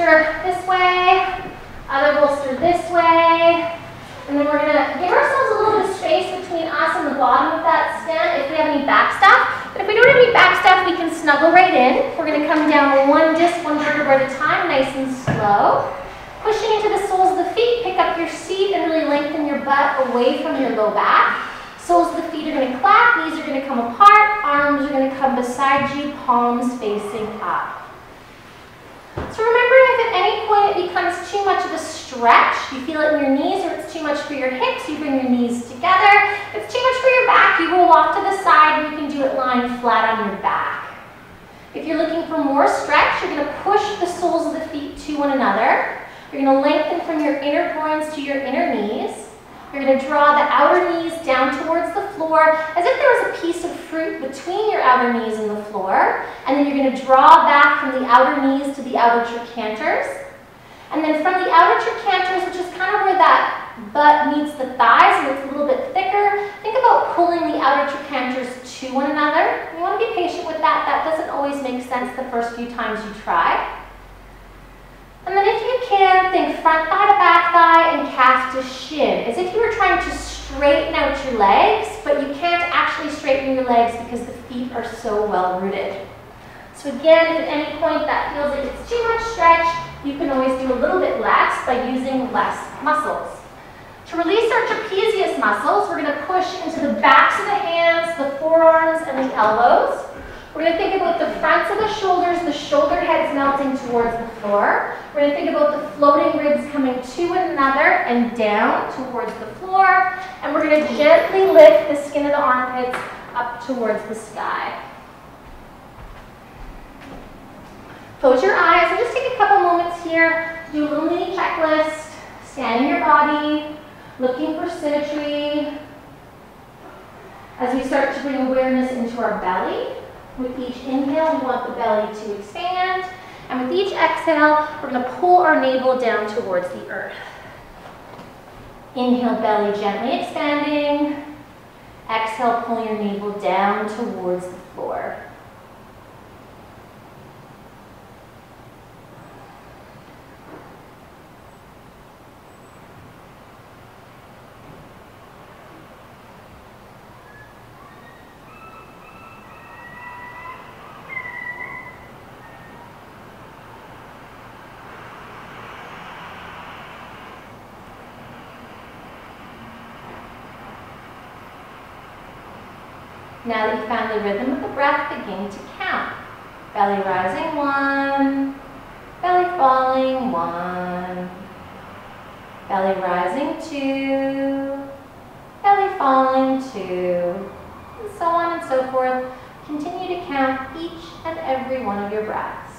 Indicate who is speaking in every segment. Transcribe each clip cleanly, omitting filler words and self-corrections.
Speaker 1: bolster this way, other bolster this way. And then we're gonna give ourselves a little bit of space between us and the bottom of that stand if we have any back stuff. But if we don't have any back stuff, we can snuggle right in. We're gonna come down one disc, one vertebra at a time, nice and slow. Pushing into the soles of the feet, pick up your seat and really lengthen your butt away from your low back. Soles of the feet are gonna clap, knees are gonna come apart, arms are gonna come beside you, palms facing up. So remember, if at any point it becomes too much of a stretch, you feel it in your knees or it's too much for your hips, you bring your knees together. If it's too much for your back, you roll off to the side and you can do it lying flat on your back. If you're looking for more stretch, you're going to push the soles of the feet to one another. You're going to lengthen from your inner groins to your inner knees. You're going to draw the outer knees down towards the floor as if there was a piece of fruit between your outer knees and the floor. And then you're going to draw back from the outer knees to the outer trochanter. And then from the outer trochanter, which is kind of where that butt meets the thighs and it's a little bit thicker, think about pulling the outer trochanter to one another. You want to be patient with that. That doesn't always make sense the first few times you try. And then if you can, think front thigh to back thigh and calf to shin, as if you were trying to straighten out your legs, but you can't actually straighten your legs because the feet are so well rooted. So again, if at any point that feels like it's too much stretch, you can always do a little bit less by using less muscles. To release our trapezius muscles, we're going to push into the backs of the hands, the forearms, and the elbows. We're going to think about the fronts of the shoulders, the shoulder heads melting towards the floor. We're going to think about the floating ribs coming to one another and down towards the floor. And we're going to gently lift the skin of the armpits up towards the sky. Close your eyes and just take a couple moments here to do a little mini checklist, scanning your body, looking for symmetry. As we start to bring awareness into our belly, with each inhale, we want the belly to expand. And with each exhale, we're going to pull our navel down towards the earth. Inhale, belly gently expanding. Exhale, pull your navel down towards the floor. Now that you've found the rhythm of the breath, begin to count. Belly rising, 1. Belly falling, 1. Belly rising, 2. Belly falling, 2. And so on and so forth. Continue to count each and every one of your breaths.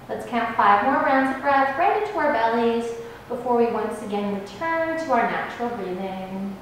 Speaker 1: Let's count 5 more rounds of breath right into our bellies before we once again return to our natural breathing.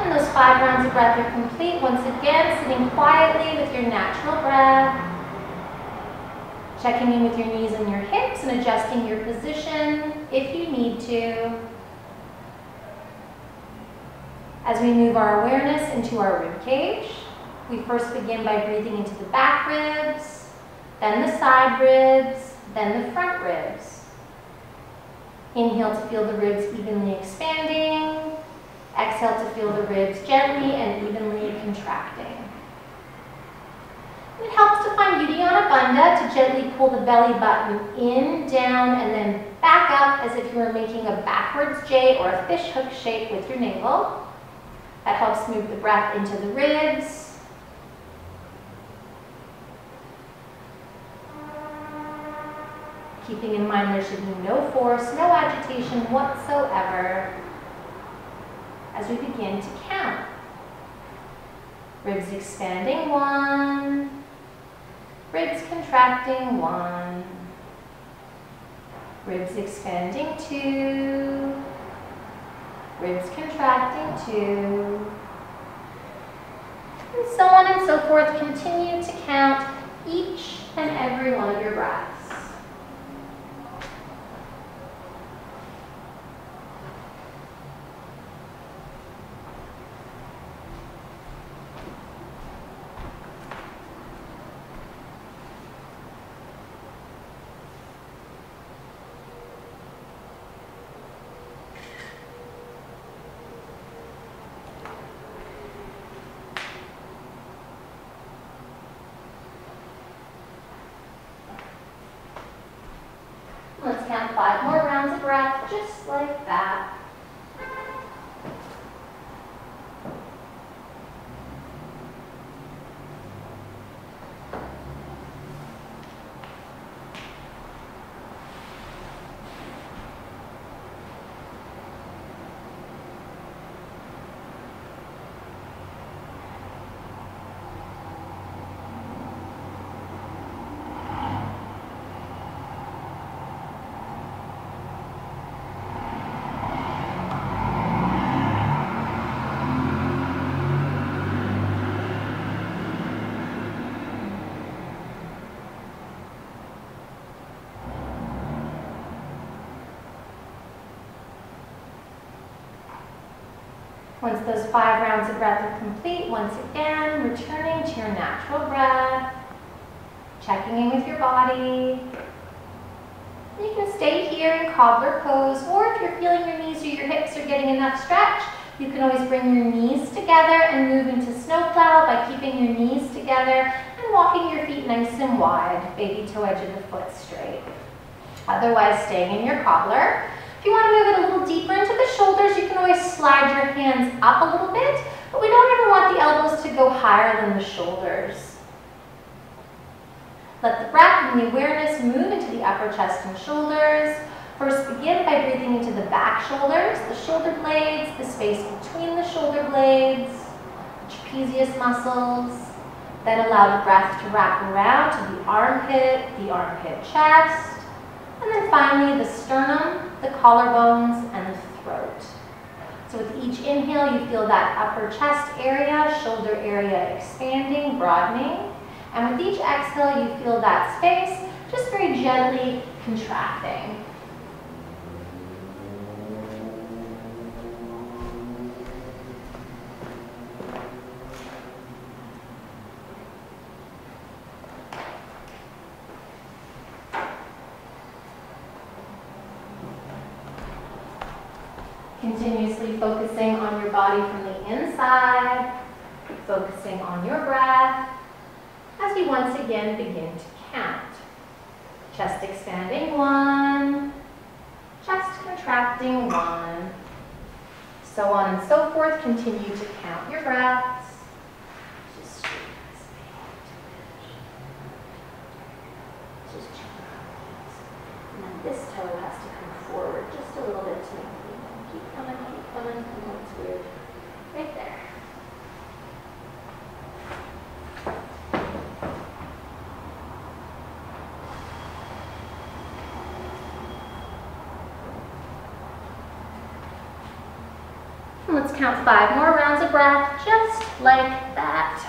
Speaker 1: And those 5 rounds of breath are complete. Once again, sitting quietly with your natural breath. Checking in with your knees and your hips and adjusting your position if you need to. As we move our awareness into our rib cage, we first begin by breathing into the back ribs, then the side ribs, then the front ribs. Inhale to feel the ribs evenly expanding. Exhale to feel the ribs gently and evenly contracting. It helps to find beauty on a bandha to gently pull the belly button in, down, and then back up as if you were making a backwards J or a fish hook shape with your navel. That helps move the breath into the ribs. Keeping in mind there should be no force, no agitation whatsoever as we begin to count. Ribs expanding, 1. Ribs contracting, 1. Ribs expanding, 2. Ribs contracting, 2. And so on and so forth. Continue to count each and every one of your breaths. Let's count 5 more rounds of breath, just like that. Once those 5 rounds of breath are complete, once again, returning to your natural breath, checking in with your body. You can stay here in cobbler pose, or if you're feeling your knees or your hips are getting enough stretch, you can always bring your knees together and move into snowplow by keeping your knees together and walking your feet nice and wide, baby toe edge of the foot straight. Otherwise, staying in your cobbler. If you want to move it a little deeper into the shoulders, you can always slide your hands up a little bit, but we don't ever want the elbows to go higher than the shoulders. Let the breath and the awareness move into the upper chest and shoulders. First, begin by breathing into the back shoulders, the shoulder blades, the space between the shoulder blades, the trapezius muscles. Then allow the breath to wrap around to the armpit chest. And then finally, the sternum, the collarbones, and the throat. So with each inhale, you feel that upper chest area, shoulder area expanding, broadening. And with each exhale, you feel that space just very gently contracting. Continuously focusing on your body from the inside, focusing on your breath, as we once again begin to count. Chest expanding, 1, chest contracting, 1, so on and so forth. Continue to count your breaths. Just and then this toe has to come forward just a little bit to make it. Keep coming, oh, it's weird. Right there. And let's count 5 more rounds of breath, just like that.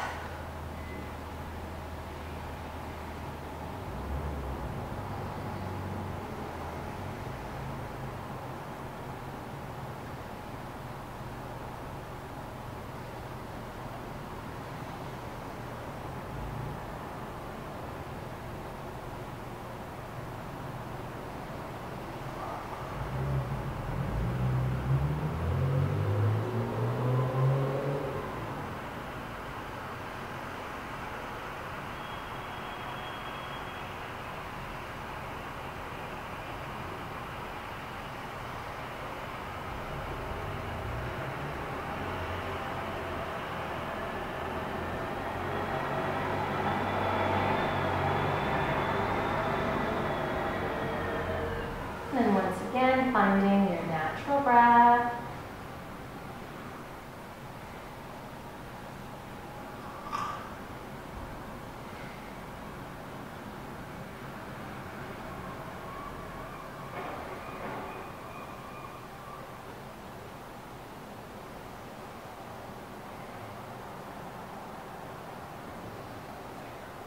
Speaker 1: and finding your natural breath.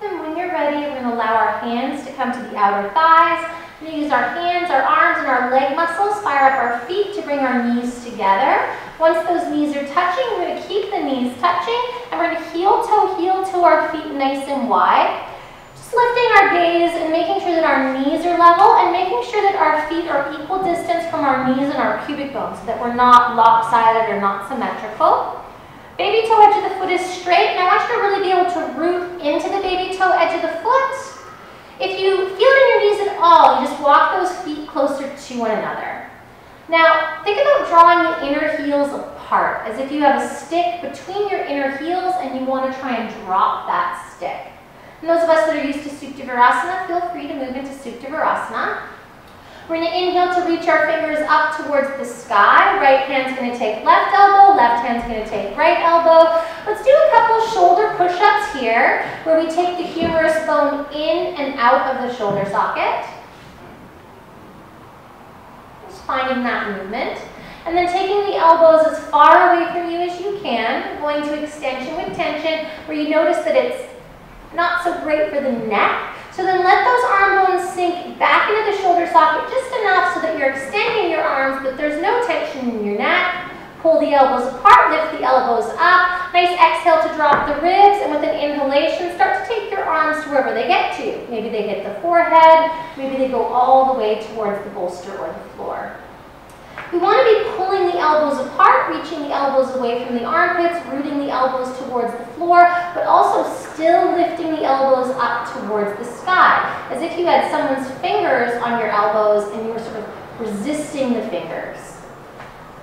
Speaker 1: And when you're ready, we're going to allow our hands to come to the outer thighs. We're going to use our hands, our arms, and our leg muscles, fire up our feet to bring our knees together. Once those knees are touching, we're going to keep the knees touching, and we're going to heel toe our feet nice and wide. Just lifting our gaze and making sure that our knees are level, and making sure that our feet are equal distance from our knees and our pubic bones, so that we're not lopsided or not symmetrical. Baby toe edge of the foot is straight, and I want you to really be able to root into the baby toe edge of the foot. If you feel it in your knees at all, you just walk those feet closer to one another. Now, think about drawing the inner heels apart, as if you have a stick between your inner heels and you want to try and drop that stick. And those of us that are used to Supta Virasana, feel free to move into Supta Virasana. We're going to inhale to reach our fingers up towards the sky. Right hand's going to take left elbow, left hand's going to take right elbow. Let's do a couple shoulder push-ups here, where we take the humerus bone in and out of the shoulder socket. Just finding that movement. And then taking the elbows as far away from you as you can, going to extension with tension, where you notice that it's not so great for the neck. So then let those arm bones sink back into the shoulder socket just enough so that you're extending your arms, but there's no tension in your neck. Pull the elbows apart, lift the elbows up. Nice exhale to drop the ribs, and with an inhalation, start to take your arms to wherever they get to. Maybe they hit the forehead, maybe they go all the way towards the bolster or the floor. We want to be pulling the elbows apart, reaching the elbows away from the armpits, rooting the elbows towards the floor, but also still lifting the elbows up towards the sky, as if you had someone's fingers on your elbows and you were sort of resisting the fingers.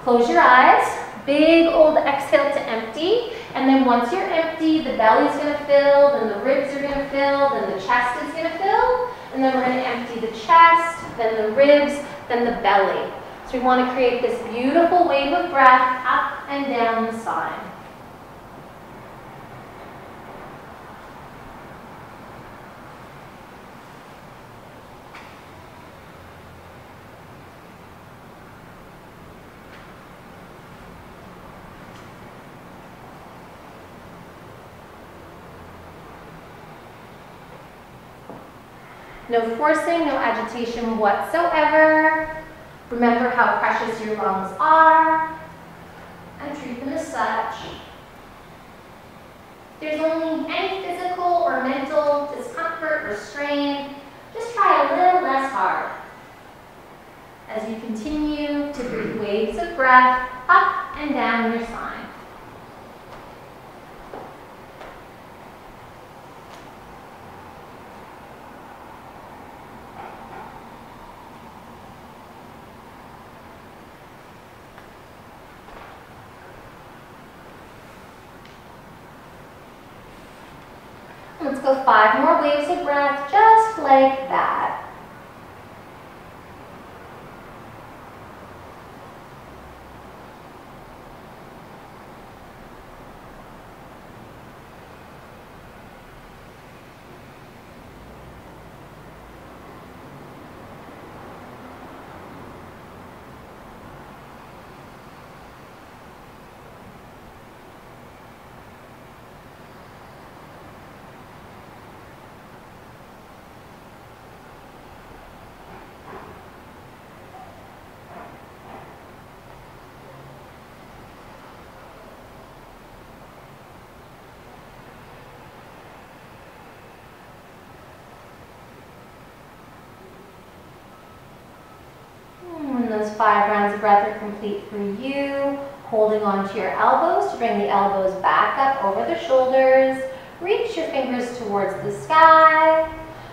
Speaker 1: Close your eyes, big old exhale to empty, and then once you're empty, the belly's going to fill, then the ribs are going to fill, then the chest is going to fill, and then we're going to empty the chest, then the ribs, then the belly. So we want to create this beautiful wave of breath up and down the spine. No forcing, no agitation whatsoever. Remember how precious your lungs are and treat them as such. If there's only any physical or mental discomfort or strain, just try a little less hard as you continue to breathe waves of breath up and down your spine. Let's go 5 more waves of breath, just like that. When those 5 rounds of breath are complete for you, holding onto your elbows to bring the elbows back up over the shoulders. Reach your fingers towards the sky.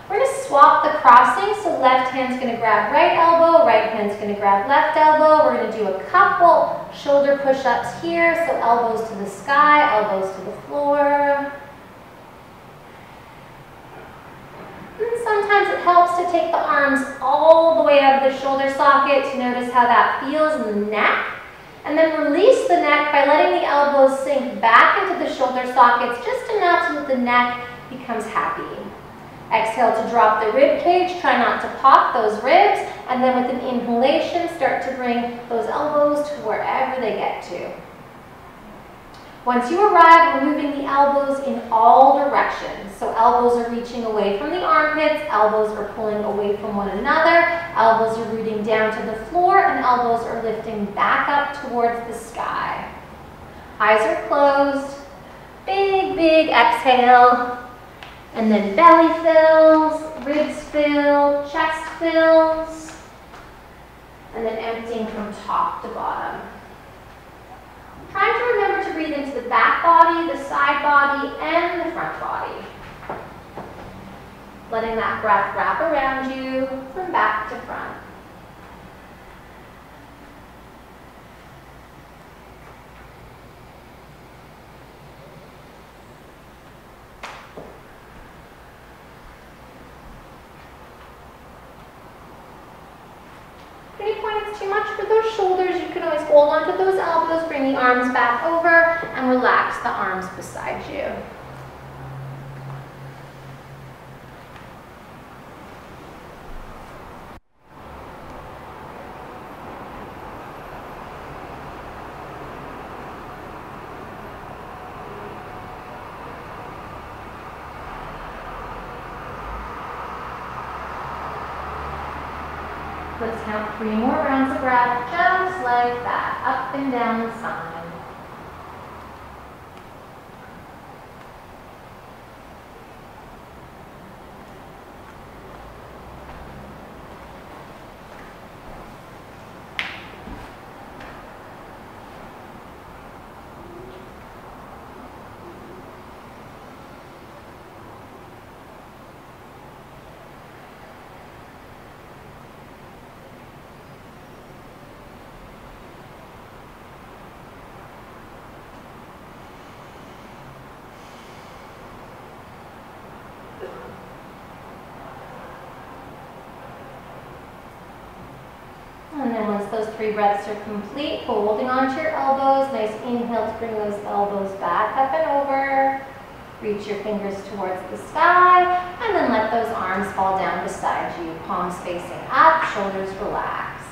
Speaker 1: We're going to swap the crossing, so left hand's going to grab right elbow, right hand's going to grab left elbow. We're going to do a couple shoulder push-ups here, so elbows to the sky, elbows to the floor. And sometimes sometimes it helps to take the arms all the way out of the shoulder socket to notice how that feels in the neck. And then release the neck by letting the elbows sink back into the shoulder sockets just enough so that the neck becomes happy. Exhale to drop the rib cage. Try not to pop those ribs. And then with an inhalation, start to bring those elbows to wherever they get to. Once you arrive, we're moving the elbows in all directions. So elbows are reaching away from the armpits, elbows are pulling away from one another, elbows are rooting down to the floor, and elbows are lifting back up towards the sky. Eyes are closed. Big, big exhale. And then belly fills, ribs fill, chest fills. And then emptying from top to bottom. Trying to remember to breathe into the back body, the side body, and the front body. Letting that breath wrap around you from back to front. At any point it's too much for those shoulders, you can always hold onto those elbows, bring the arms back over, and relax the arms beside you. Let's count 3 more rounds of breath, just like that, up and down the spine. And then once those 3 breaths are complete, holding onto your elbows, nice inhale to bring those elbows back up and over. Reach your fingers towards the sky, and then let those arms fall down beside you. Palms facing up, shoulders relaxed.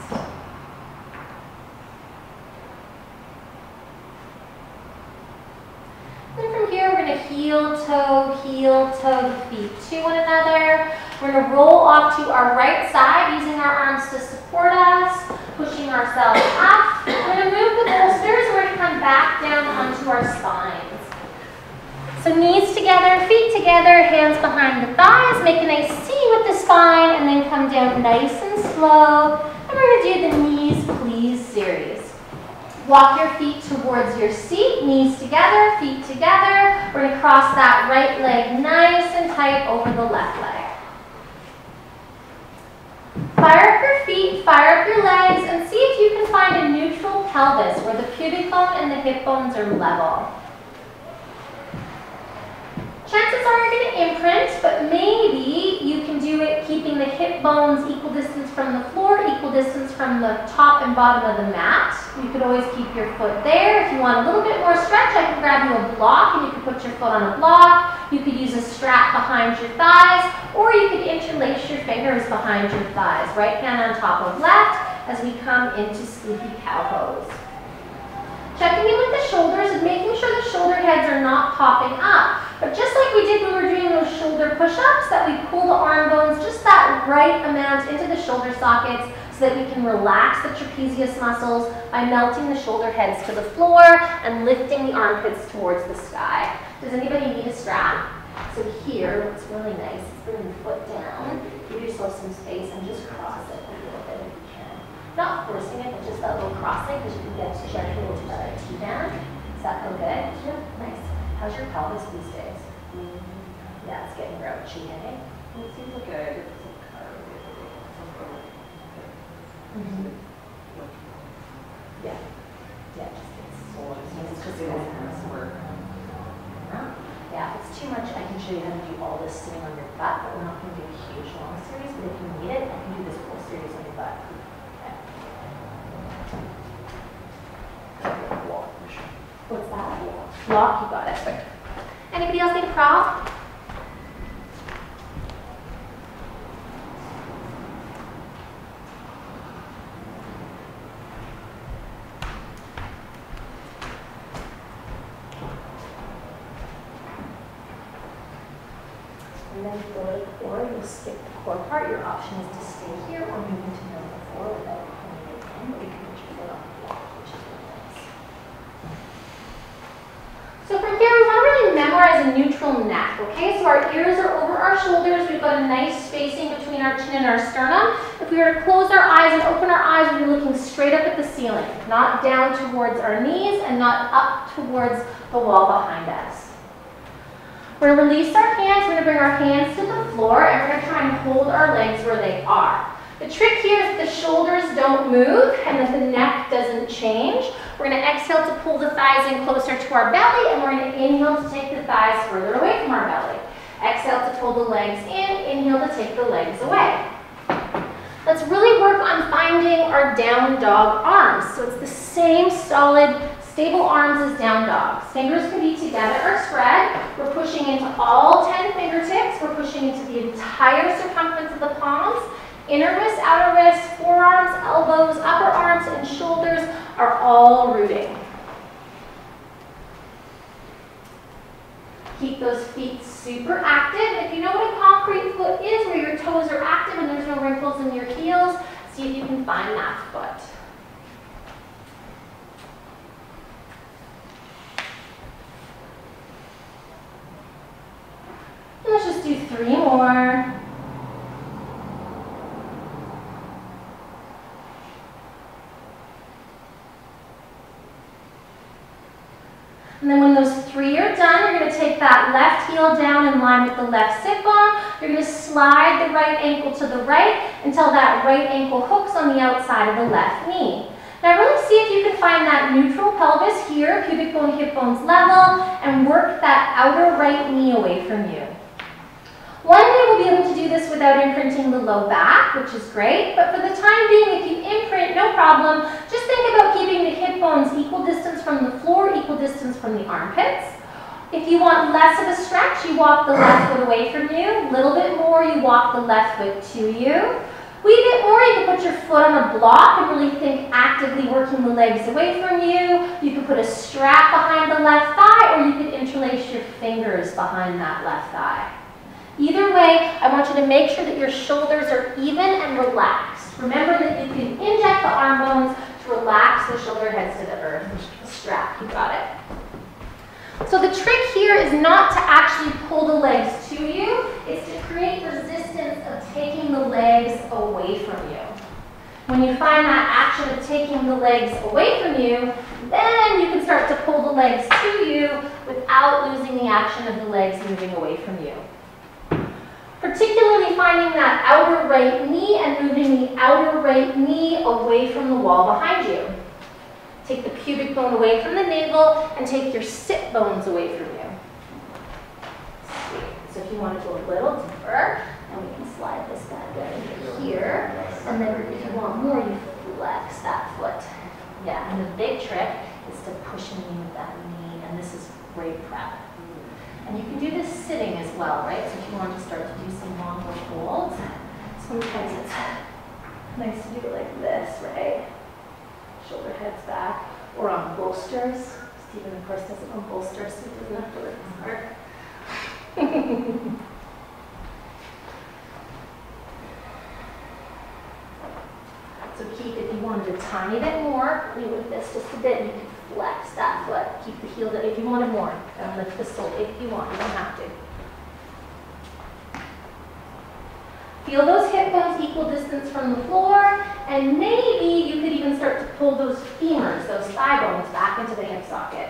Speaker 1: Then from here, we're going to heel toe the feet to one another. We're going to roll off to our right side, using our arms to support us, pushing ourselves up. We're going to move the bolsters, and we're going to come back down onto our spines. So knees together, feet together, hands behind the thighs. Make a nice C with the spine, and then come down nice and slow. And we're going to do the knees please series. Walk your feet towards your seat, knees together, feet together. We're going to cross that right leg nice and tight over the left leg. Fire up your feet, fire up your legs, and see if you can find a neutral pelvis where the pubic bone and the hip bones are level. Chances are you're going to imprint, but maybe you can do it keeping the hip bones equal distance from the floor, equal distance from the top and bottom of the mat. You could always keep your foot there. If you want a little bit more stretch, I can grab you a block and you can put your foot on a block. You could use a strap behind your thighs, or you could interlace your fingers behind your thighs. Right hand on top of left as we come into sleepy cow pose. Checking in with the shoulders and making sure the shoulder heads are not popping up. But just like we did when we were doing those shoulder push-ups, that we pull the arm bones just that right amount into the shoulder sockets so that we can relax the trapezius muscles by melting the shoulder heads to the floor and lifting the armpits towards the sky. Does anybody need a strap? So here, what's really nice is bring the foot down, give yourself some space, and just cross it a little bit if you can. Not forcing it, but just that little crossing, because you can get gentle to the T-band. Does that feel good? Yep. Nice. How's your pelvis these days? Yeah, it's getting grouchy, eh?
Speaker 2: It seems like a
Speaker 1: Yeah. Yeah, just
Speaker 2: it's just work.
Speaker 1: yeah, if it's too much, I can show you how to do all this sitting on your butt, but we're not going to do a huge long series, but if you need it, I can do this whole series on your butt. Okay. What's that? Lock, you got it. Anybody else need a prop? And then go to the core, you'll skip the core part. Your option is to stay here or move into number 4 without pulling it in, but you can put your foot on the block, which is really nice. So from here, we want to really memorize a neutral neck, okay? So our ears are over our shoulders. We've got a nice spacing between our chin and our sternum. If we were to close our eyes and open our eyes, we'd be looking straight up at the ceiling, not down towards our knees and not up towards the wall behind us. We're going to release our hands, we're going to bring our hands to the floor, and we're going to try and hold our legs where they are. The trick here is that the shoulders don't move and that the neck doesn't change. We're going to exhale to pull the thighs in closer to our belly, and we're going to inhale to take the thighs further away from our belly. Exhale to pull the legs in, inhale to take the legs away. Let's really work on finding our down dog arms. So it's the same solid, stable arms as down dogs. Fingers can be together or spread. We're pushing into all 10 fingertips. We're pushing into the entire circumference of the palms. Inner wrists, outer wrists, forearms, elbows, upper arms, and shoulders are all rooting. Keep those feet super active. If you know what a concrete foot is, where your toes are active and there's no wrinkles in your heels, see if you can find that foot. Let's just do 3 more. And then when those 3 are done, you're going to take that left heel down in line with the left sit bone. You're going to slide the right ankle to the right until that right ankle hooks on the outside of the left knee. Now really see if you can find that neutral pelvis here, pubic bone, hip bones level, and work that outer right knee away from you. One day we'll be able to do this without imprinting the low back, which is great, but for the time being, if you imprint, no problem. Just think about keeping the hip bones equal distance from the floor, equal distance from the armpits. If you want less of a stretch, you walk the left foot away from you. A little bit more, you walk the left foot to you. Wee bit more, you can put your foot on a block and really think actively working the legs away from you. You can put a strap behind the left thigh, or you could interlace your fingers behind that left thigh. Either way, I want you to make sure that your shoulders are even and relaxed. Remember that you can inject the arm bones to relax the shoulder heads to the earth. Strap, you got it. So the trick here is not to actually pull the legs to you, it's to create resistance of taking the legs away from you. When you find that action of taking the legs away from you, then you can start to pull the legs to you without losing the action of the legs moving away from you. Particularly finding that outer right knee and moving the outer right knee away from the wall behind you. Take the pubic bone away from the navel and take your sit bones away from you. Sweet. So if you want to go a little deeper, and we can slide this bad guy into here. And then if you want more, you flex that foot. Yeah, and the big trick is to push and lean with that knee, and this is great prep. And you can do this sitting as well, right? So if you want to start to do some longer holds, sometimes it's nice to do it like this, right? Shoulder heads back, or on bolsters. Stephen, of course, doesn't own bolsters, so he doesn't have to work as hard. So keep, if you wanted a tiny bit more, lean with this just a bit, you can flex that foot. Keep the heel down. If you wanted more, lift the sole if you want. You don't have to. Feel those hip bones equal distance from the floor, and maybe you could even start to pull those femurs, those thigh bones, back into the hip socket.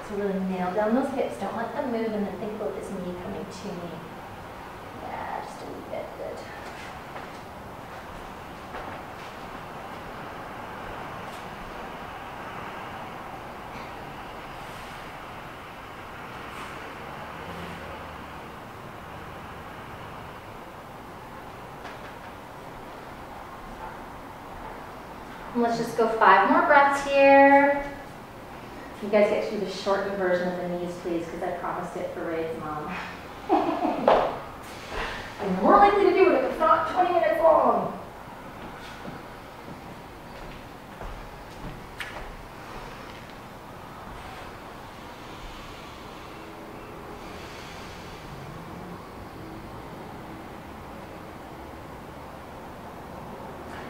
Speaker 1: So really nail down those hips. Don't let them move, and then think about this knee coming to me. Yeah, just a wee bit. Good. And let's just go 5 more breaths here. You guys get to do the shortened version of the knees, please, because I promised it for Ray's mom. I'm more likely to do it if it's not 20 minutes long.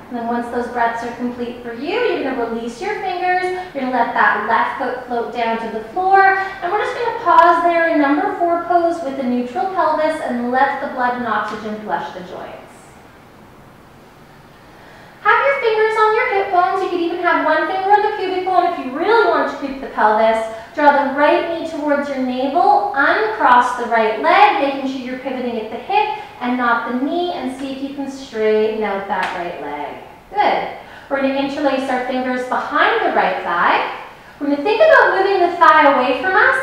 Speaker 1: And then once those breaths are complete for you, you're going to release your fingers. You're going to let that left foot float down to the floor. And we're just going to pause there in number 4 pose with a neutral pelvis and let the blood and oxygen flush the joints. Have your fingers on your hip bones. You could even have one finger on the pubic bone if you really want to creep the pelvis. Draw the right knee towards your navel. Uncross the right leg, making sure you're pivoting at the hip and not the knee, and see if you can straighten out that right leg. Good. We're going to interlace our fingers behind the right thigh. We're going to think about moving the thigh away from us,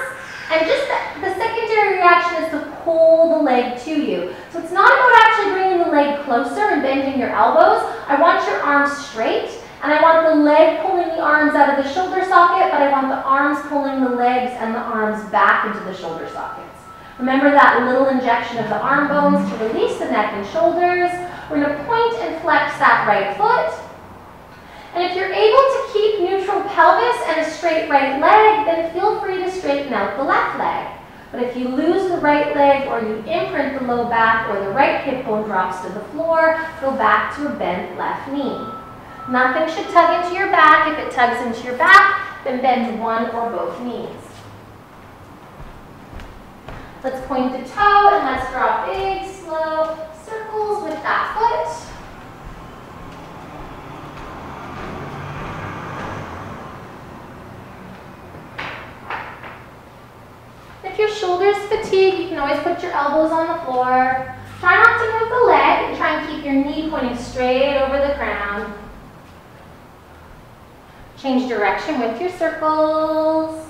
Speaker 1: and just the secondary reaction is to pull the leg to you. So it's not about actually bringing the leg closer and bending your elbows. I want your arms straight, and I want the leg pulling the arms out of the shoulder socket, but I want the arms pulling the legs and the arms back into the shoulder sockets. Remember that little injection of the arm bones to release the neck and shoulders. We're going to point and flex that right foot. And if you're able to keep neutral pelvis and a straight right leg, then feel free to straighten out the left leg. But if you lose the right leg or you imprint the low back or the right hip bone drops to the floor, go back to a bent left knee. Nothing should tug into your back. If it tugs into your back, then bend one or both knees. Let's point the toe and let's draw big, slow circles with that foot. If your shoulder's fatigued, you can always put your elbows on the floor. Try not to move the leg and try and keep your knee pointing straight over the ground. Change direction with your circles.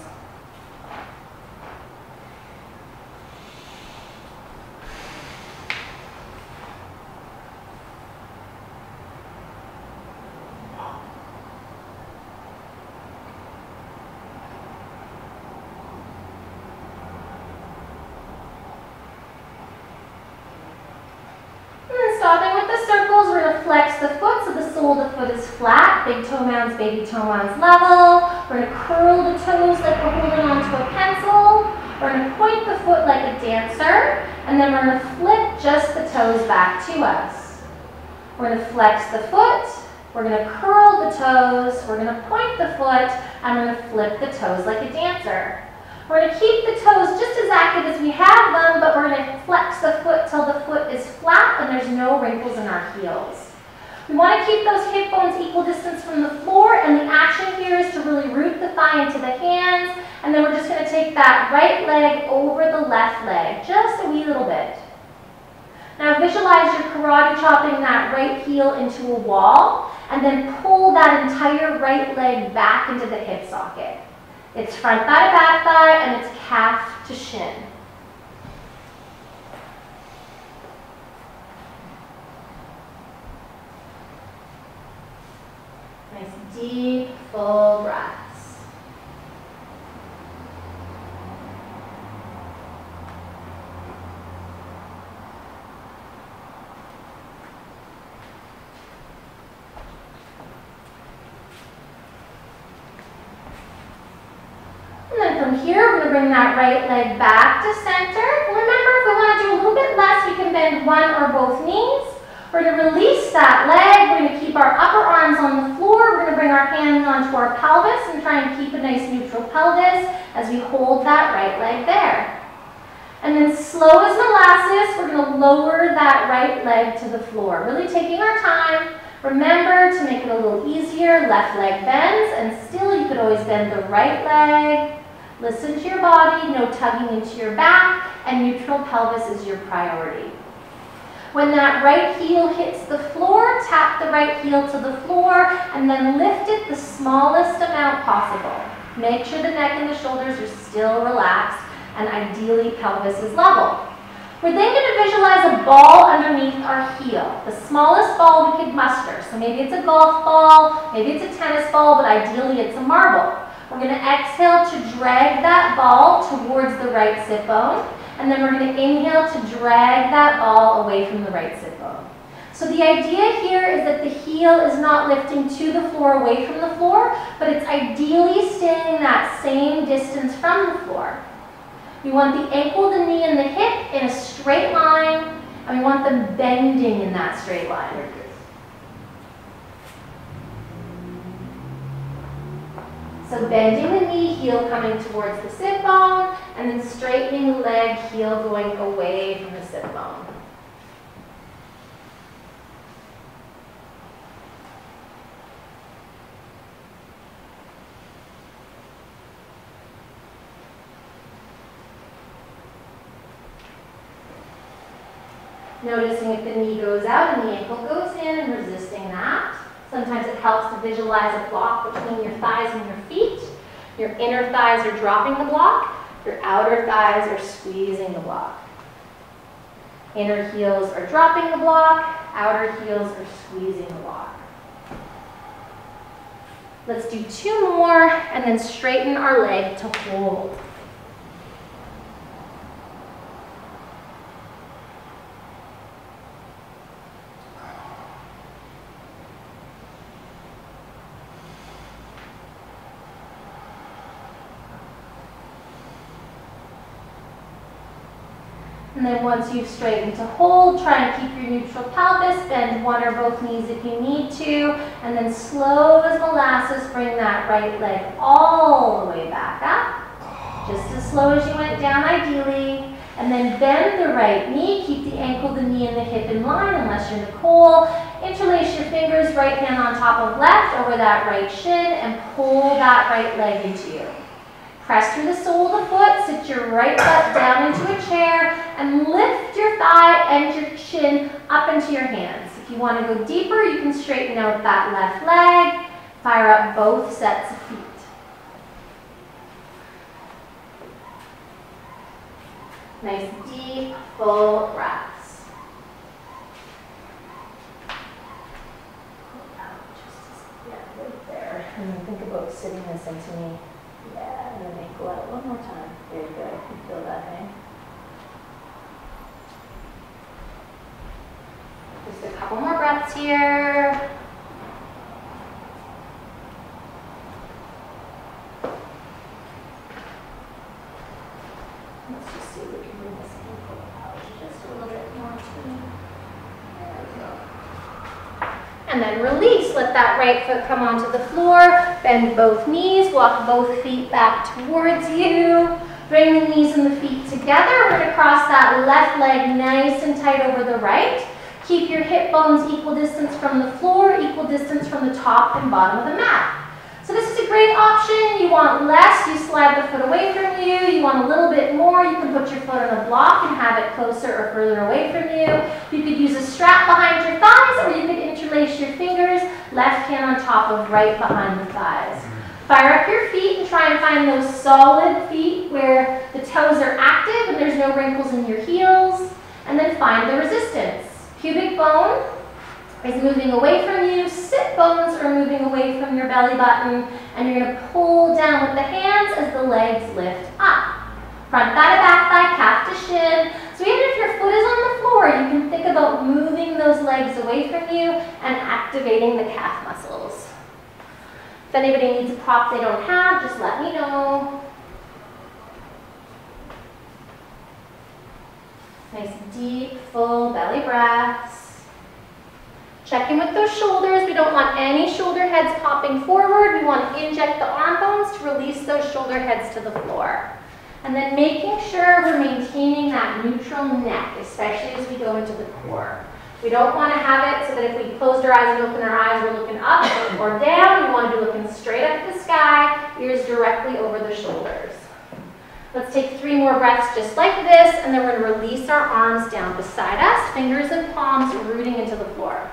Speaker 1: Stopping with the circles, we're going to flex the foot so the sole of the foot is flat. Big toe mounds, baby toe mounds level. We're going to curl the toes like we're holding onto a pencil. We're going to point the foot like a dancer, and then we're going to flip just the toes back to us. We're going to flex the foot. We're going to curl the toes. We're going to point the foot, and we're going to flip the toes like a dancer. We're going to keep the toes just as active as we have them, but we're going to flex the foot till the foot is flat and there's no wrinkles in our heels. We want to keep those hip bones equal distance from the floor, and the action here is to really root the thigh into the hands, and then we're just going to take that right leg over the left leg, just a wee little bit. Now visualize you're karate chopping that right heel into a wall, and then pull that entire right leg back into the hip socket. It's front thigh to back thigh, and it's calf to shin. Nice deep, full breaths. And then from here, we're going to bring that right leg back to center. Remember, if we want to do a little bit less, we can bend one or both knees. We're going to release that leg. We're going to keep our upper arms on the floor. We're going to bring our hands onto our pelvis and try and keep a nice neutral pelvis as we hold that right leg there. And then slow as molasses, we're going to lower that right leg to the floor. Really taking our time. Remember to make it a little easier, left leg bends, and still you could always bend the right leg. Listen to your body, no tugging into your back, and neutral pelvis is your priority. When that right heel hits the floor, tap the right heel to the floor, and then lift it the smallest amount possible. Make sure the neck and the shoulders are still relaxed, and ideally pelvis is level. We're then going to visualize a ball underneath our heel, the smallest ball we could muster. So maybe it's a golf ball, maybe it's a tennis ball, but ideally it's a marble. We're going to exhale to drag that ball towards the right sit bone, and then we're going to inhale to drag that ball away from the right sit bone. So the idea here is that the heel is not lifting to the floor, away from the floor, but it's ideally staying that same distance from the floor. We want the ankle, the knee, and the hip in a straight line, and we want them bending in that straight line. So bending the knee, heel coming towards the sit bone, and then straightening leg, heel going away from the sit bone. Noticing if the knee goes out and the ankle goes in and resisting that. Sometimes it helps to visualize a block between your thighs and your feet. Your inner thighs are dropping the block. Your outer thighs are squeezing the block. Inner heels are dropping the block. Outer heels are squeezing the block. Let's do 2 more and then straighten our leg to hold. And then once you've straightened to hold, try and keep your neutral pelvis, bend one or both knees if you need to, and then slow as molasses, bring that right leg all the way back up, just as slow as you went down ideally, and then bend the right knee, keep the ankle, the knee, and the hip in line unless you're Nicole. Interlace your fingers, right hand on top of left over that right shin, and pull that right leg into you. Press through the sole of the foot, sit your right butt down into a chair, and lift your thigh and your chin up into your hands. If you want to go deeper, you can straighten out that left leg, fire up both sets of feet. Nice, deep, full breaths. Yeah, right there. And then think about sitting this into me. Yeah, and then ankle out one more time. Very good. You can feel that, eh? Just a couple more breaths here. Let's just see if we can bring this ankle out just a little bit more too. There we go. And then release. Let that right foot come onto the floor. Bend both knees. Walk both feet back towards you. Bring the knees and the feet together. We're going to cross that left leg nice and tight over the right. Keep your hip bones equal distance from the floor, equal distance from the top and bottom of the mat. So this is a great option. You want less, you slide the foot away from you. You want a little bit more, you can put your foot on a block and have it closer or further away from you. You could use a strap behind your thighs, or you could interlace your fingers, left hand on top of right behind the thighs. Fire up your feet and try and find those solid feet where the toes are active and there's no wrinkles in your heels. And then find the resistance. Pubic bone is moving away from you, sit bones are moving away from your belly button, and you're going to pull down with the hands as the legs lift up. Front thigh to back thigh, calf to shin. So even if your foot is on the floor, you can think about moving those legs away from you and activating the calf muscles. If anybody needs a prop they don't have, just let me know. Nice deep, full belly breaths. Check in with those shoulders. We don't want any shoulder heads popping forward. We want to inject the arm bones to release those shoulder heads to the floor. And then making sure we're maintaining that neutral neck, especially as we go into the core. We don't want to have it so that if we closed our eyes and open our eyes, we're looking up or down. We want to be looking straight up at the sky, ears directly over the shoulders. Let's take 3 more breaths just like this, and then we're going to release our arms down beside us, fingers and palms rooting into the floor.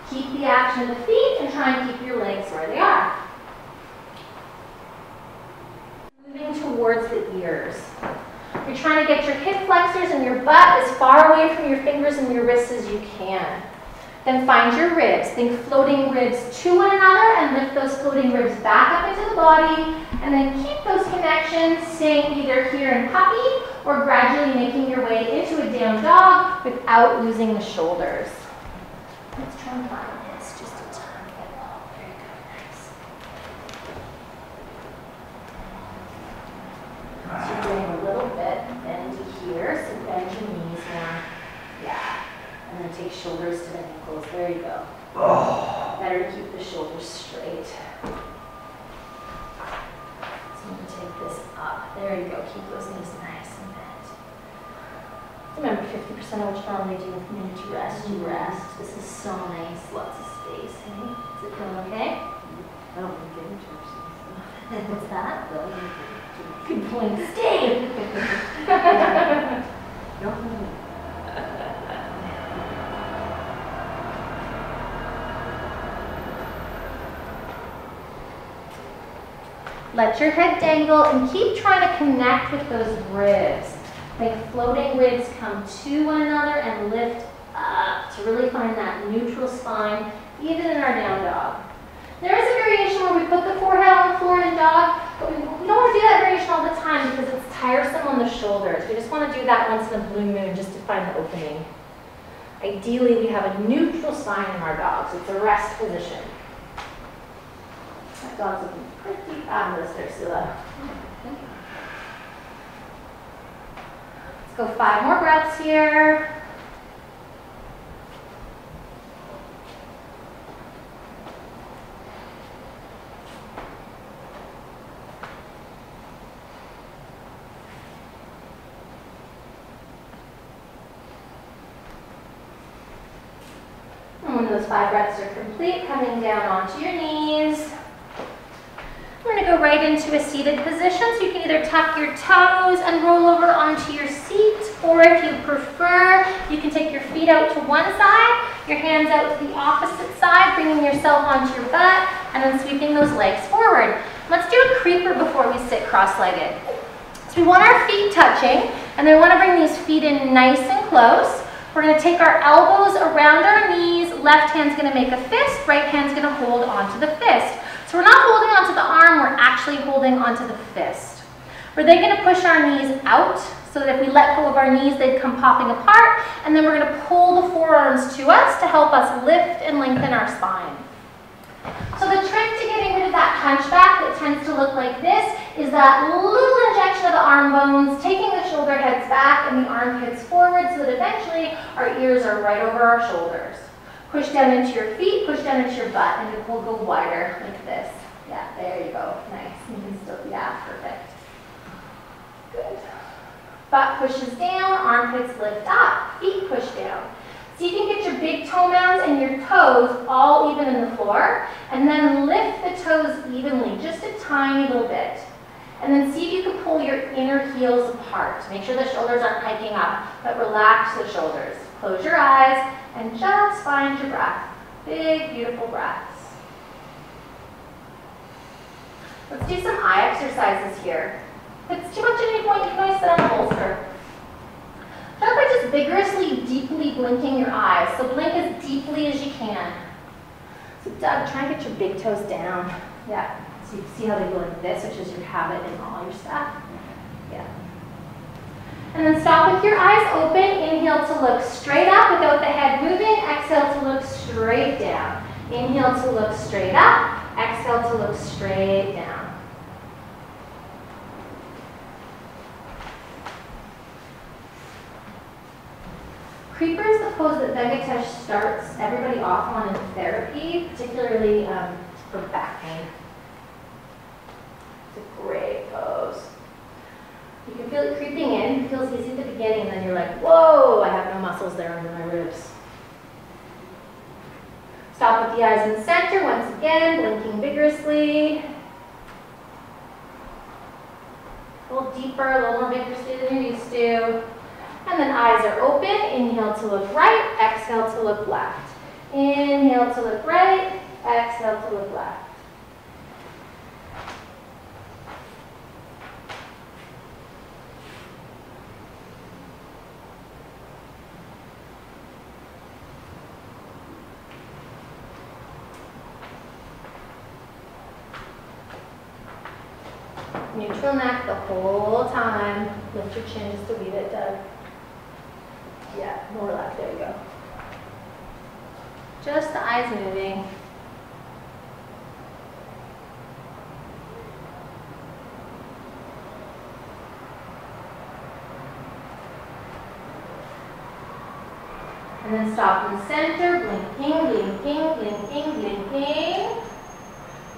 Speaker 1: Keep the action of the feet and try and keep your legs where they are. Moving towards the ears. You're trying trying to get your hip flexors and your butt as far away from your fingers and your wrists as you can. Then find your ribs. Think floating ribs to one another and lift those floating ribs back up into the body. And then keep those connections staying either here in puppy or gradually making your way into a down dog without losing the shoulders. Let's try and line this just a tiny bit. Oh, very good, nice. So you're doing a little bit bendy here, so bend your knees more. Yeah. And then take shoulders to the ankles. There you go. Oh. Better to keep the shoulders straight. So I'm going to take this up. There you go. Keep those knees nice and bent. Remember, 50% of what you normally do with minute you rest, you rest. This is so nice. Lots of space. Hey? Is it feeling okay?
Speaker 2: I don't want to get into
Speaker 1: What's that?
Speaker 2: Good
Speaker 1: point. Stay!
Speaker 2: No.
Speaker 1: Let your head dangle and keep trying to connect with those ribs. Make floating ribs come to one another and lift up to really find that neutral spine, even in our down dog. There is a variation where we put the forehead on the floor in dog, but we don't want to do that variation all the time because it's tiresome on the shoulders. We just want to do that once in a blue moon just to find the opening. Ideally, we have a neutral spine in our dog, so it's a rest position. That dog's looking pretty fabulous there, Sula. Let's go 5 more breaths here. And when those 5 breaths are complete, coming down onto your knees. We're going to go right into a seated position, so you can either tuck your toes and roll over onto your seat, or if you prefer, you can take your feet out to one side, your hands out to the opposite side, bringing yourself onto your butt, and then sweeping those legs forward. Let's do a creeper before we sit cross-legged. So we want our feet touching, and then we want to bring these feet in nice and close. We're going to take our elbows around our knees, left hand's going to make a fist, right hand's going to hold onto the fist. So we're not holding onto the arm, we're actually holding onto the fist. We're then going to push our knees out so that if we let go of our knees, they'd come popping apart, and then we're going to pull the forearms to us to help us lift and lengthen our spine. So the trick to getting rid of that hunchback that tends to look like this is that little injection of the arm bones, taking the shoulder heads back and the armpits forward so that eventually our ears are right over our shoulders. Push down into your feet, push down into your butt, and it will go wider like this. Yeah, there you go. Nice. You can still, yeah, perfect. Good. Butt pushes down, armpits lift up, feet push down. So you can get your big toe mounds and your toes all even in the floor, and then lift the toes evenly, just a tiny little bit. And then see if you can pull your inner heels apart. Make sure the shoulders aren't hiking up, but relax the shoulders. Close your eyes and just find your breath. Big, beautiful breaths. Let's do some eye exercises here. If it's too much at any point, you can always sit on a bolster. Start by just vigorously, deeply blinking your eyes. So blink as deeply as you can. So Doug, try and get your big toes down. Yeah. So you see how they go like this, which is your habit in all your stuff. Yeah. And then stop with your eyes open. Inhale to look straight up without the head moving. Exhale to look straight down. Inhale to look straight up. Exhale to look straight down. Creeper is the pose that Venkatesh starts everybody off on in therapy, particularly for back pain. It's a great pose. You can feel it creeping in. It feels easy at the beginning, and then you're like, whoa, I have no muscles there under my ribs. Stop with the eyes in the center once again, blinking vigorously. A little deeper, a little more vigorously than you're used to. And then eyes are open. Inhale to look right, exhale to look left. Inhale to look right, exhale to look left. Neutral neck the whole time. Lift your chin just a wee bit, Doug. Yeah, more left, there you go. Just the eyes moving. And then stop in the center, blinking, blinking, blinking, blinking.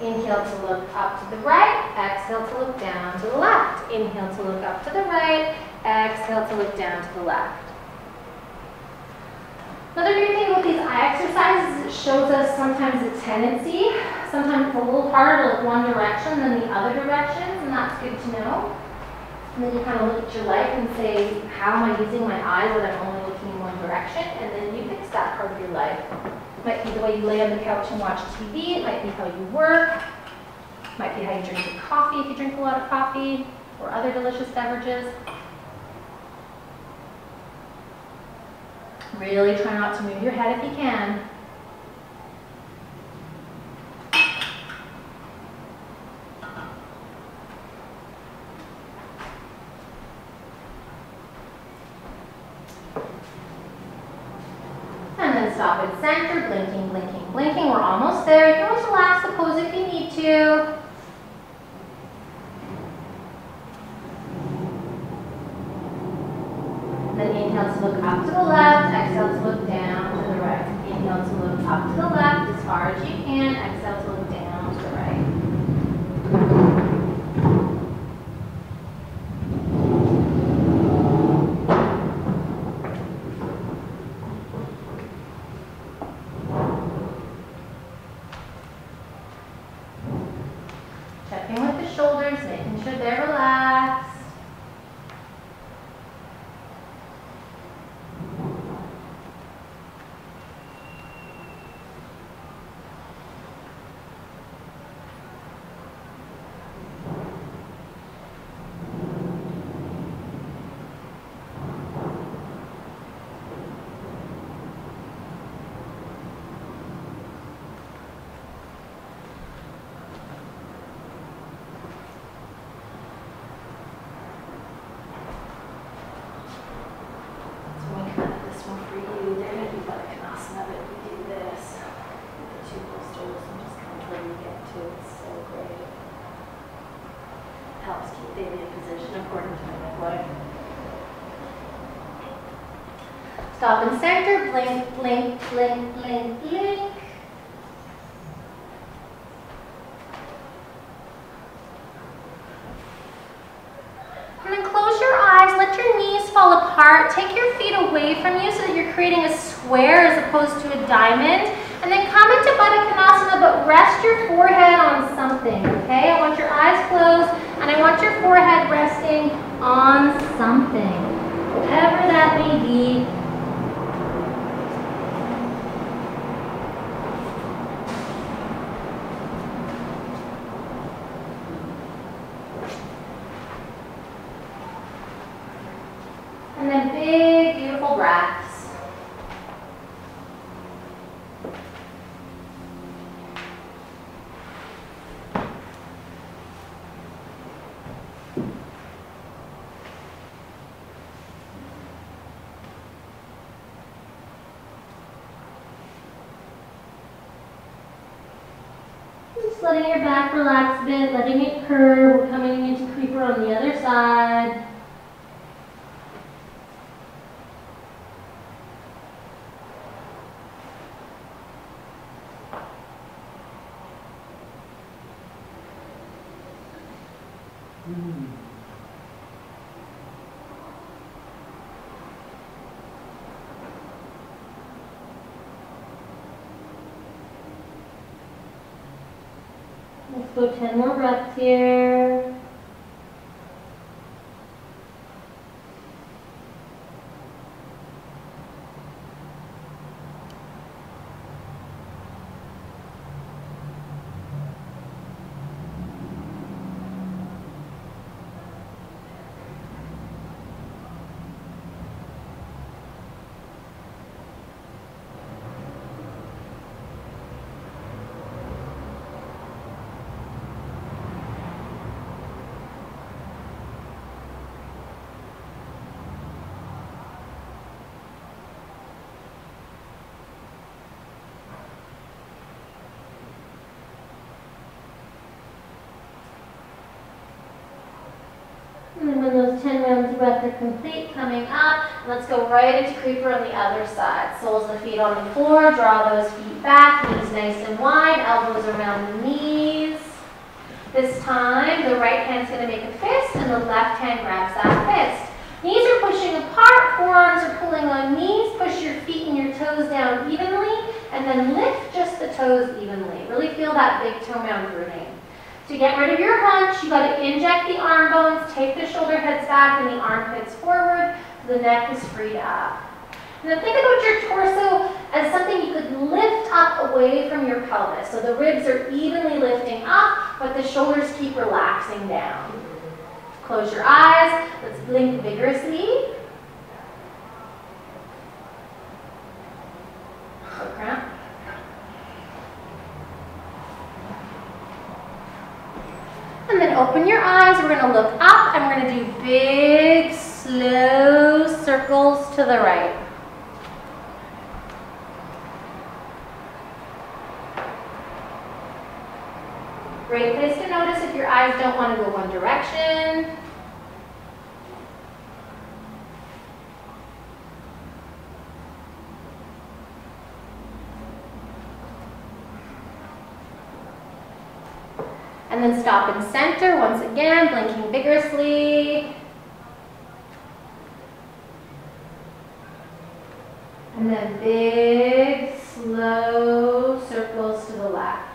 Speaker 1: Inhale to look up to the right, exhale to look down to the left. Inhale to look up to the right, exhale to look down to the left. Another great thing about these eye exercises is it shows us sometimes a tendency. Sometimes it's a little harder to look one direction than the other directions, and that's good to know. And then you kind of look at your life and say, how am I using my eyes when I'm only looking in one direction? And then you fix that part of your life. It might be the way you lay on the couch and watch TV. It might be how you work. It might be how you drink your coffee if you drink a lot of coffee or other delicious beverages. Really try not to move your head if you can. And then stop at center, blinking, blinking, blinking. We're almost there. You can always relax the pose if you need to. And then inhale to look up to the left, exhale to look down to the right. Inhale to look up to the left as far as you can, exhale to look down to the right. Checking with the shoulders, making sure they're relaxed. Helps keep baby in position according to my midwife. Stop in center, blink, blink, blink, blink, blink. And then close your eyes, let your knees fall apart, take your feet away from you so that you're creating a square as opposed to a diamond. And then come into Baddha Konasana, but rest your forehead on something, okay? I want your eyes closed, and I want your forehead resting on something, whatever that may be. And then big, beautiful breaths. Just letting your back relax a bit, letting it curve. We're coming into creeper on the other side. Let's go 10 more breaths here. arms width are complete, coming up. Let's go right into creeper on the other side. Soles of the feet on the floor, draw those feet back, knees nice and wide, elbows around the knees. This time, the right hand's gonna make a fist and the left hand grabs that fist. Knees are pushing apart, forearms are pulling on knees, push your feet and your toes down evenly, and then lift just the toes evenly. Really feel that big toe mound grooving. To get rid of your hunch, you gotta inject the arm bones, take the shoulder heads back and the armpits forward, so the neck is freed up. And then think about your torso as something you could lift up away from your pelvis. So the ribs are evenly lifting up, but the shoulders keep relaxing down. Close your eyes, let's blink vigorously. Look around. And then open your eyes, we're gonna look up and we're gonna do big, slow circles to the right. Great place to notice if your eyes don't want to go one direction. And then stop in center once again, blinking vigorously. And then big, slow circles to the left.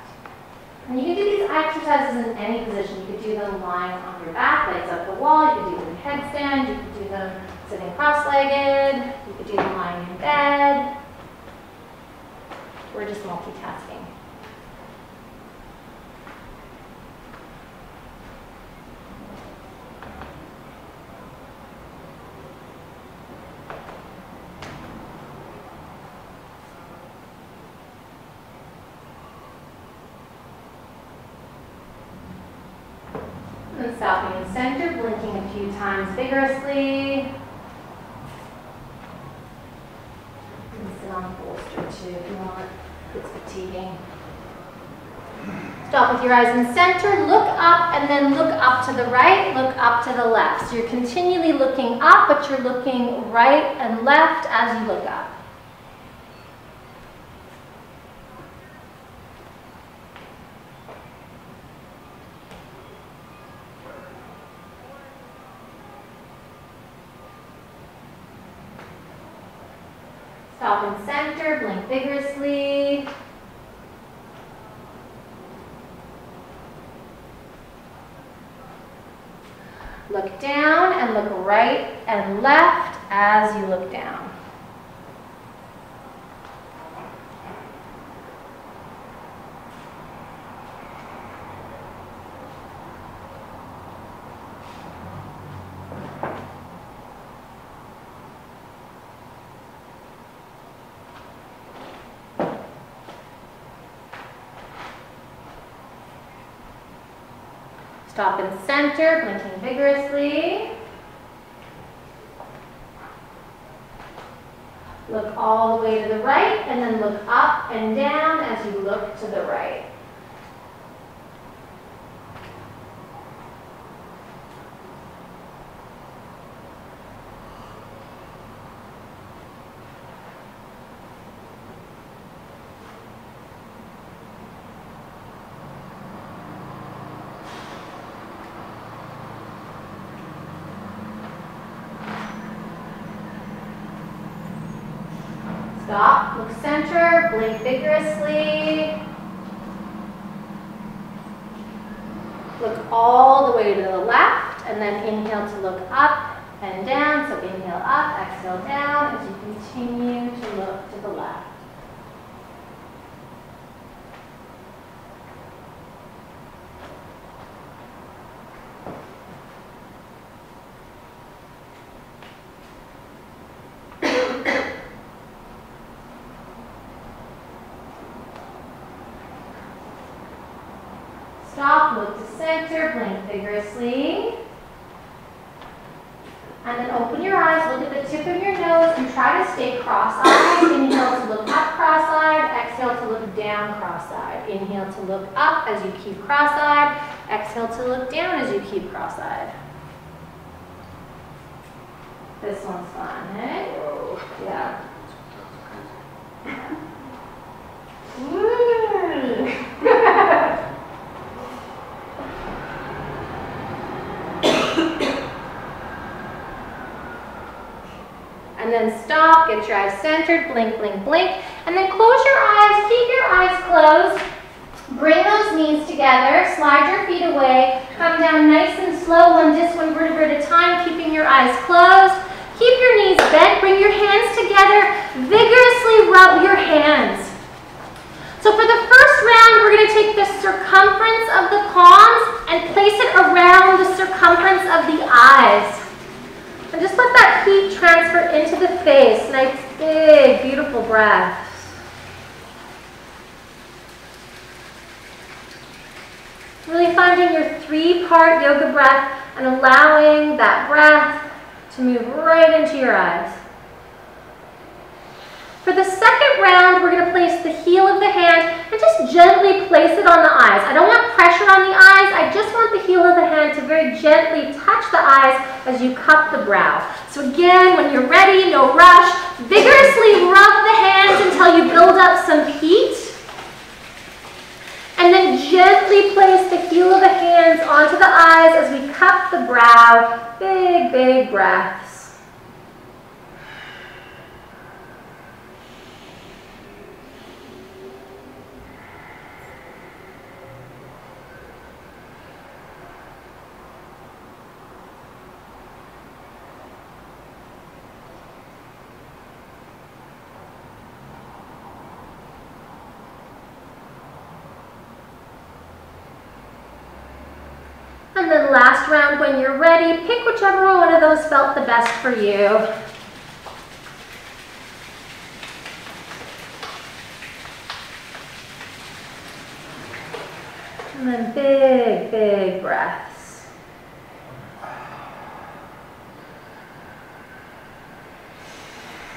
Speaker 1: And you can do these exercises in any position. You could do them lying on your back, legs up the wall. You could do them in headstand. You could do them sitting cross-legged. You could do them lying in bed. We're just multitasking. And stopping in center, blinking a few times vigorously. And sit on a bolster too if you want. It's fatiguing. Stop with your eyes in center, look up, and then look up to the right, look up to the left. So you're continually looking up, but you're looking right and left as you look up. Stop in center, blink vigorously. Look down and look right and left as you look down. Stop in center, blinking vigorously. Look all the way to the right, and then look up and down as you look to the right. Stop, look center, blink vigorously. Look all the way to the left, and then inhale to look up and down. So inhale up, exhale down as you continue to look to the left. Stop, look to center, blink vigorously. And then open your eyes, look at the tip of your nose, and try to stay cross-eyed. Inhale to look up cross-eyed, exhale to look down cross-eyed. Inhale to look up as you keep cross-eyed, exhale to look down as you keep cross-eyed. This one's fun, hey? Yeah. Woo! And then stop, get your eyes centered, blink, blink, blink. And then close your eyes, keep your eyes closed. Bring those knees together, slide your feet away, come down nice and slow, one vertebra at a time, keeping your eyes closed. Keep your knees bent, bring your hands together, vigorously rub your hands. So for the first round, we're going to take the circumference of the palms and place it around the circumference of the eyes. And just let that heat transfer into the face. Nice, big, beautiful breaths. Really finding your three-part yoga breath and allowing that breath to move right into your eyes. For the second round, we're going to place the heel of the hand and just gently place it on the eyes. I don't want pressure on the eyes. I just want the heel of the hand to very gently touch the eyes as you cup the brow. So again, when you're ready, no rush, vigorously rub the hands until you build up some heat. And then gently place the heel of the hands onto the eyes as we cup the brow. Big, big breaths. And then last round, when you're ready, pick whichever one of those felt the best for you. And then big, big breaths.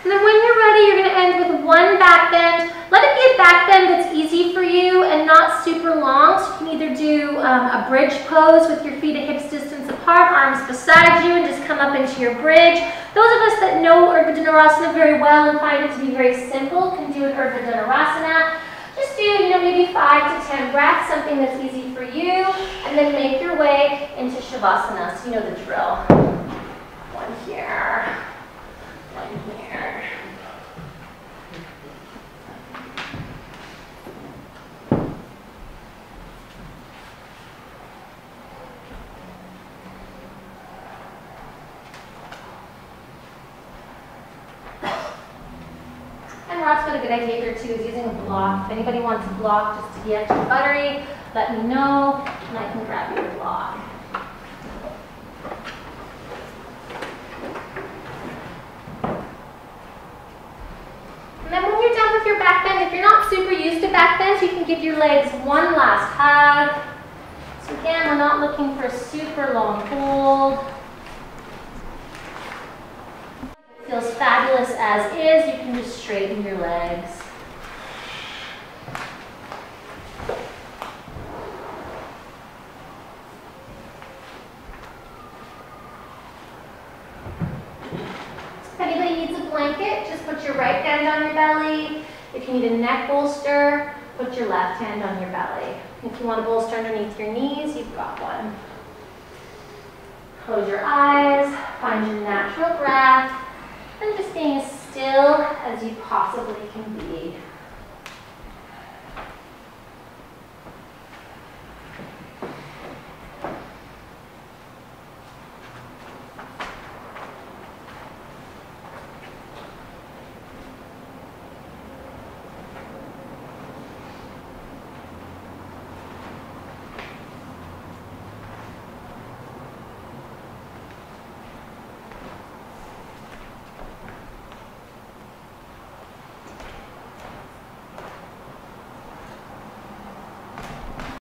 Speaker 1: And then when you're ready, you're going to end with one back bend. Let it be a back bend that's easy for you and not super long. So you can either do a bridge pose with your feet at hips distance apart, arms beside you, and just come up into your bridge. Those of us that know Urdhva Dhanurasana very well and find it to be very simple can do an Urdhva Dhanurasana. Just do, maybe 5 to 10 breaths, something that's easy for you, and then make your way into Shavasana. So you know the drill. One here. One here. And Rob's got a good idea here too, is using a block. If anybody wants a block just to be extra buttery, let me know and I can grab you a block. And then when you're done with your back bend, if you're not super used to back bends, you can give your legs one last hug. So again, we're not looking for a super long hold. If it feels fabulous as is, you can just straighten your legs. If anybody needs a blanket, just put your right hand on your belly. If you need a neck bolster, put your left hand on your belly. If you want a bolster underneath your knees, you've got one. Close your eyes, find your natural breath, and just being as still as you possibly can be.